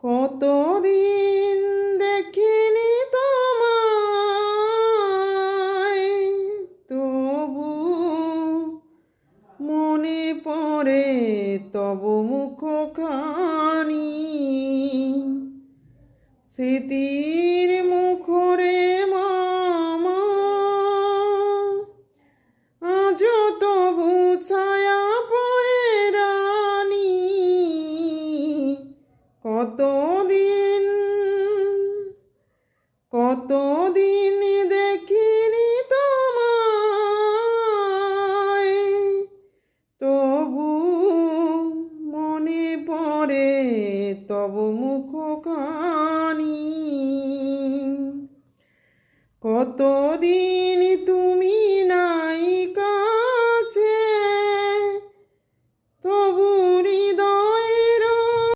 কতদিন দেখিনি তোমায়, তবু মনে পড়ে তব মুখখানি। স্মৃতির মুখরে মামা, আজ তবু ছায়া পড়ে রানী। কতদিন কতদিন দেখিনি তোমায়, তবু মনে পড়ে তব মুখখানি। কতদিন তুমি নাই